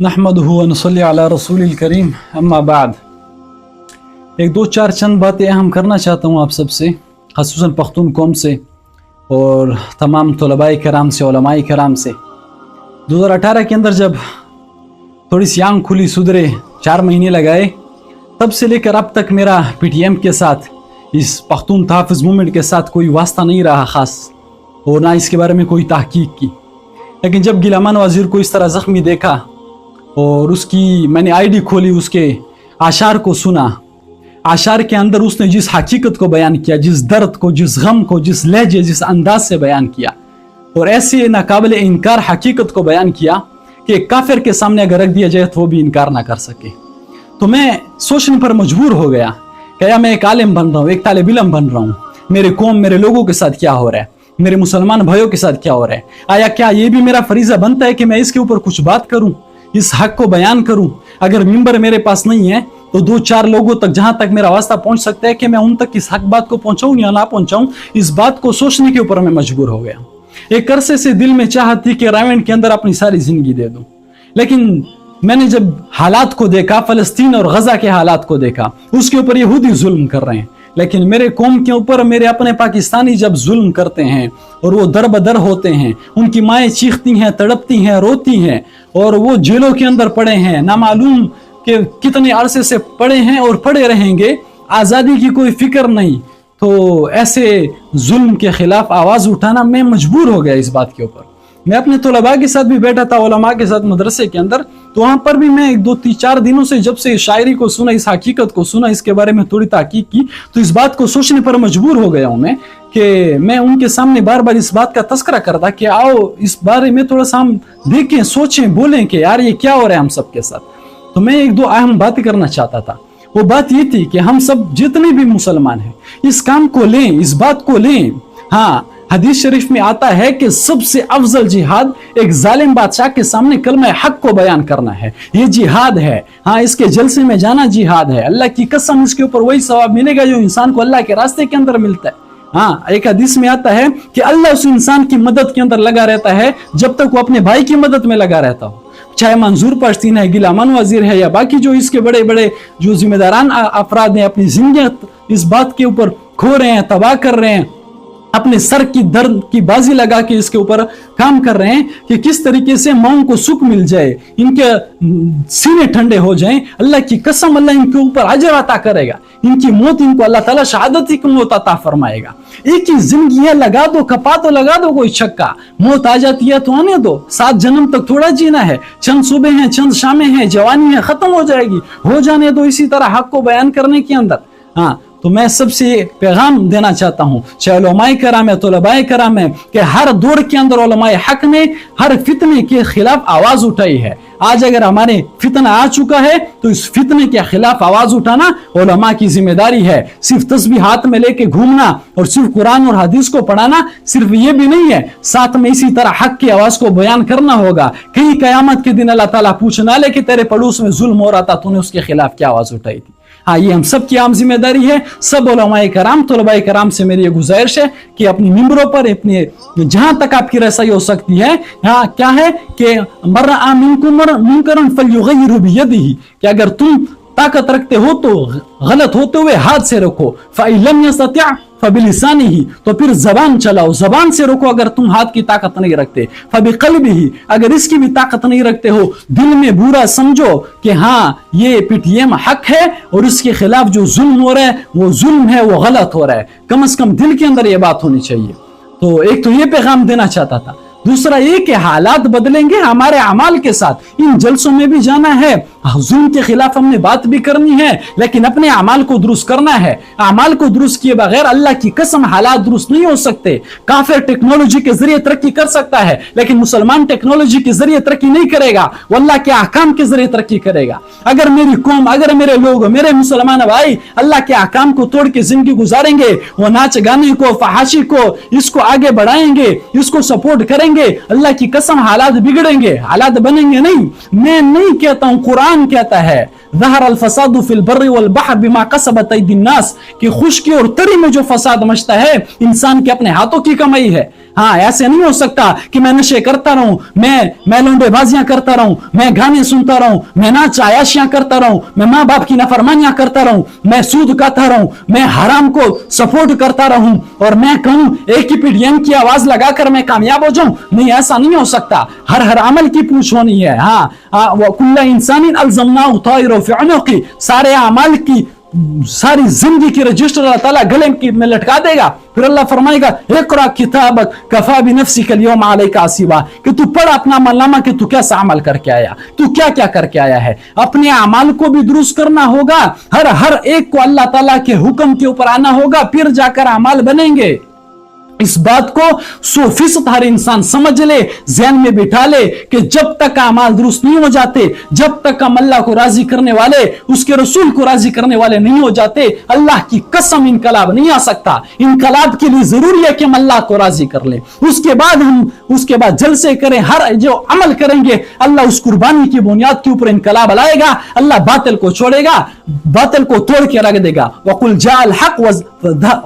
नहमदुहु व नसल्ली अला रसूलिल करीम अम्मा बाद। एक दो चार चंद बातें अहम करना चाहता हूँ आप सबसे, ख़ुसूसन पख्तून कौम से और तमाम तलबाए कराम से, उलमाए कराम से। 2018 के अंदर जब थोड़ी सी आँख खुली, सुधरे, 4 महीने लगाए, तब से लेकर अब तक मेरा PTM के साथ, इस पख्तून तहफ़्फ़ुज़ मूवमेंट के साथ कोई वास्ता नहीं रहा ख़ास, और ना इसके बारे में कोई तहकीक की। लेकिन जब गिलामान वज़ीर को इस तरह ज़ख्मी देखा और उसकी मैंने ID खोली, उसके आशार को सुना, आशार के अंदर उसने जिस हकीकत को बयान किया, जिस दर्द को, जिस गम को, जिस लहजे, जिस अंदाज से बयान किया, और ऐसे नाकाबिल इनकार हकीकत को बयान किया कि काफिर के सामने अगर रख दिया जाए तो वो भी इनकार ना कर सके। तो मैं सोचने पर मजबूर हो गया कि या मैं एक आलिम बन रहा हूँ, एक तालिब इल्म बन रहा हूँ, मेरे कौम, मेरे लोगों के साथ क्या हो रहा है, मेरे मुसलमान भाइयों के साथ क्या हो रहा है, आया क्या ये भी मेरा फरीजा बनता है कि मैं इसके ऊपर कुछ बात करूं, इस हक को बयान करूं। अगर मिंबर मेरे पास नहीं है तो 2-4 लोगों तक, जहां तक मेरा वास्ता पहुंच सकता है, कि मैं उन तक इस हक बात को पहुंचाऊं या ना पहुंचाऊं, इस बात को सोचने के ऊपर मैं मजबूर हो गया। एक अरसे से दिल में चाहत थी कि रावण के अंदर अपनी सारी जिंदगी दे दूं, लेकिन मैंने जब हालात को देखा, फलस्तीन और गजा के हालात को देखा, उसके ऊपर यहूदी जुल्म कर रहे हैं, लेकिन मेरे कौम के ऊपर मेरे अपने पाकिस्तानी जब जुल्म करते हैं और वो दर बदर होते हैं, उनकी माएँ चीखती हैं, तड़पती हैं, रोती हैं, और वो जेलों के अंदर पड़े हैं, ना मालूम कि कितने अरसे से पड़े हैं और पड़े रहेंगे, आज़ादी की कोई फिक्र नहीं। तो ऐसे जुल्म के खिलाफ आवाज़ उठाना मैं मजबूर हो गया इस बात के ऊपर। मैं अपने तलबा के साथ भी बैठा था, उलमा के साथ मदरसे के अंदर, तो वहाँ पर भी मैं 2-4 दिनों से जब से शायरी को सुना, इस हकीकत को सुना, इसके बारे में थोड़ी तहकीक की, तो इस बात को सोचने पर मजबूर हो गया हूँ मैं कि मैं उनके सामने बार बार इस बात का तस्करा करता कि आओ इस बारे में थोड़ा सा हम देखें, सोचें, बोलें कि यार ये क्या हो रहा है हम सबके साथ। तो मैं 1-2 अहम बातें करना चाहता था। वो बात ये थी कि हम सब जितने भी मुसलमान हैं इस काम को लें, इस बात को लें। हाँ, हदीस शरीफ में आता है कि सबसे अफजल जिहाद एक जालिम बादशाह के सामने कलमा हक को बयान करना है, ये जिहाद है। हाँ, इसके जलसे में जाना जिहाद है। अल्लाह की कसम, इसके ऊपर वही सवाब मिलेगा जो इंसान को अल्लाह के रास्ते के अंदर मिलता है। हाँ, एक हदीस में आता है कि अल्लाह उस इंसान की मदद के अंदर लगा रहता है जब तक वो अपने भाई की मदद में लगा रहता हो, चाहे मंजूर पश्तीन है, गिलामान वजीर है, या बाकी जो इसके बड़े बड़े जो जिम्मेदारान अफराद हैं, अपनी जिंदगी इस बात के ऊपर खो रहे हैं, तबाह कर रहे हैं, अपने सर की दर्द की बाजी लगा के इसके ऊपर काम कर रहे हैं कि किस तरीके से माओं को सुख मिल जाए, इनके सीने ठंडे हो जाएं। अल्लाह की कसम, अल्लाह इनके ऊपर अजर अता करेगा, इनकी मौत इनको अल्लाह ताला शहादत की मौत अता फरमाएगा। एक ही जिंदगी है, लगा दो, खपा तो लगा दो कोई छक्का, मौत आ जाती है तो आने दो, 7 जन्म तक थोड़ा जीना है, चंद सुबह हैं, चंद शामें हैं, जवानी है, खत्म हो जाएगी, हो जाने दो इसी तरह हक को बयान करने के अंदर। हाँ, तो मैं सबसे पैगाम देना चाहता हूँ, चाहे उलमाए कराम है, तलबाए कराम है, कि हर दौर के अंदर उलमाए हक ने हर फितने के खिलाफ आवाज उठाई है। आज अगर हमारे फितना आ चुका है तो इस फितने के खिलाफ आवाज उठाना उलमा की जिम्मेदारी है। सिर्फ तस्बीह हाथ में लेके घूमना और सिर्फ कुरान और हदीस को पढ़ाना सिर्फ ये भी नहीं है, साथ में इसी तरह हक की आवाज को बयान करना होगा। कहीं कयामत के दिन अल्लाह ताला पूछना ले कि तेरे पड़ोस में जुल्म हो रहा था, तूने उसके खिलाफ क्या आवाज उठाई थी। हाँ, ये हम सब की आम जिम्मेदारी है। सब उलमाए कराम, तलबाए कराम से मेरी ये गुजारिश है कि अपनी मिंबरों पर, अपने जहां तक आपकी रसाई हो सकती है, हाँ, क्या है कि मर्रा मिनकुम मुनकरन फल्युगय्यिरहु बियदिही, कि अगर तुम ताकत रखते हो तो गलत होते हुए हाथ से रोको, फइन लम यस्तति' फबिलिसानिही, तो फिर जबान चलाओ, जबान से रोको। अगर तुम हाथ की ताकत नहीं रखते, फबिक़ल्बिही, अगर इसकी भी ताकत नहीं रखते हो, दिल में बुरा समझो कि हाँ ये PTM हक है और इसके खिलाफ जो जुल्म हो रहा है वो जुल्म है, वो गलत हो रहा है, कम से कम दिल के अंदर ये बात होनी चाहिए। तो एक तो ये पैगाम देना चाहता था। दूसरा ये कि हालात बदलेंगे हमारे अमाल के साथ, इन जलसों में भी जाना है, जुल्म के खिलाफ हमने बात भी करनी है, लेकिन अपने अमाल को दुरुस्त करना है। अमाल को दुरुस्त किए बगैर अल्लाह की कसम हालात दुरुस्त नहीं हो सकते। काफिर टेक्नोलॉजी के जरिए तरक्की कर सकता है, लेकिन मुसलमान टेक्नोलॉजी के जरिए तरक्की नहीं करेगा, वो अल्लाह के अहकाम के जरिए तरक्की करेगा। अगर मेरी कौम, अगर मेरे लोग, मेरे मुसलमान भाई अल्लाह के अहकाम को तोड़ के जिंदगी गुजारेंगे, वो नाच गाने को, फहाशी को, इसको आगे बढ़ाएंगे, इसको सपोर्ट करेंगे, अल्लाह की कसम हालात बिगड़ेंगे, हालात बनेंगे नहीं। मैं नहीं कहता हूं, कुरान कहता है ज़हर अल फसादु फिल बर्रि वल बहर बिमा कसबत अयदीन नास, कि खुश्की और तरी में जो फसाद मचता है इंसान के अपने हाथों की कमाई है। हाँ, ऐसे नहीं हो सकता कि मैं नशे करता रहूं, मैं लौंडेबाजियां करता रहूं, मैं गाने सुनता रहूं, मैं नाच आयाशियां करता रहूं, मैं माँ बाप की नाफरमानियां करता रहूं, मैं सूद खाता रहूं, मैं हराम को सपोर्ट करता रहूं और मैं कहूं एक ही पीडीएम की आवाज लगाकर मैं कामयाब हो जाऊं। नहीं, ऐसा नहीं हो सकता। हर अमल की पूछ होनी है। हाँ, कुल्ला इंसानिन अलज़मनाहु ताइरहु फी उनुक़ी, सारे अमल की सारी जिंदगी की रजिस्टर अल्लाह ताला गले में लटका देगा। फिर अल्लाह फरमाएगा इक़रा किताबक कफ़ा बिनफ़्सिका अल-यौमा अलैका हसीबा, कि तू पढ़ अपना अमलनामा कि तू कैसा अमल करके आया, तू क्या क्या करके आया है। अपने अमल को भी दुरुस्त करना होगा, हर एक को अल्लाह ताला के हुक्म के ऊपर आना होगा, फिर जाकर अमल बनेंगे। इस बात को 100% हर इंसान समझ ले, ज़हन में बिठा ले कि जब तक अमाल दुरुस्त नहीं हो जाते, जब तक हम अल्लाह को राजी करने वाले, उसके रसूल को राजी करने वाले नहीं हो जाते, अल्लाह की कसम इनकलाब नहीं आ सकता। इनकलाब के लिए जरूरी है कि हम अल्लाह को राजी कर ले, उसके बाद जलसे करें, हर जो अमल करेंगे अल्लाह उस कुर्बानी की बुनियाद के ऊपर इनकलाब लाएगा। अल्लाह बातिल को छोड़ेगा, बातिल को तोड़ के रख देगा। वकुल जाल हक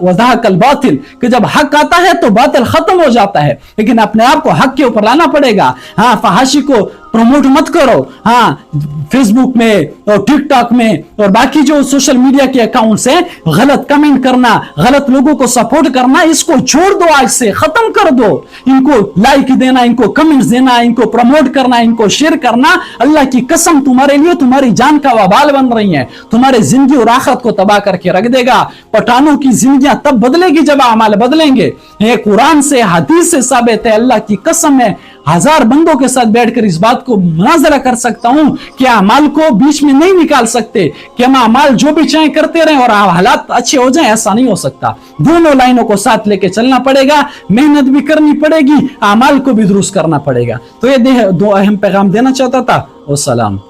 वज़हकल बातिल, कि जब हक आता है तो बातिल खत्म हो जाता है, लेकिन अपने आप को हक के ऊपर लाना पड़ेगा। हाँ, फहाशी को प्रमोट मत करो। हाँ, फेसबुक में और टिकटॉक में और बाकी जो सोशल मीडिया के अकाउंट्स हैं, गलत कमेंट करना, गलत लोगों को सपोर्ट करना, इसको छोड़ दो, आज से खत्म कर दो। इनको लाइक देना, इनको कमेंट्स देना, इनको प्रमोट करना, इनको शेयर करना, अल्लाह की कसम तुम्हारे लिए तुम्हारी जान का वबाल बन रही है, तुम्हारे जिंदगी और आखिरत को तबाह करके रख देगा। पठानों की जिंदगियां तब बदलेगी जब अमाल बदलेंगे। ये कुरान से हदीस से साबित है, अल्लाह की कसम है। 1000 बंदों के साथ बैठकर इस बात को मुनाजरा कर सकता हूं कि अमाल को बीच में नहीं निकाल सकते कि हम अमाल जो भी चाहे करते रहें और हालात अच्छे हो जाएं, ऐसा नहीं हो सकता। दोनों लाइनों को साथ लेके चलना पड़ेगा, मेहनत भी करनी पड़ेगी, अमाल को भी दुरुस्त करना पड़ेगा। तो ये दो अहम पैगाम देना चाहता था। वस्सलाम।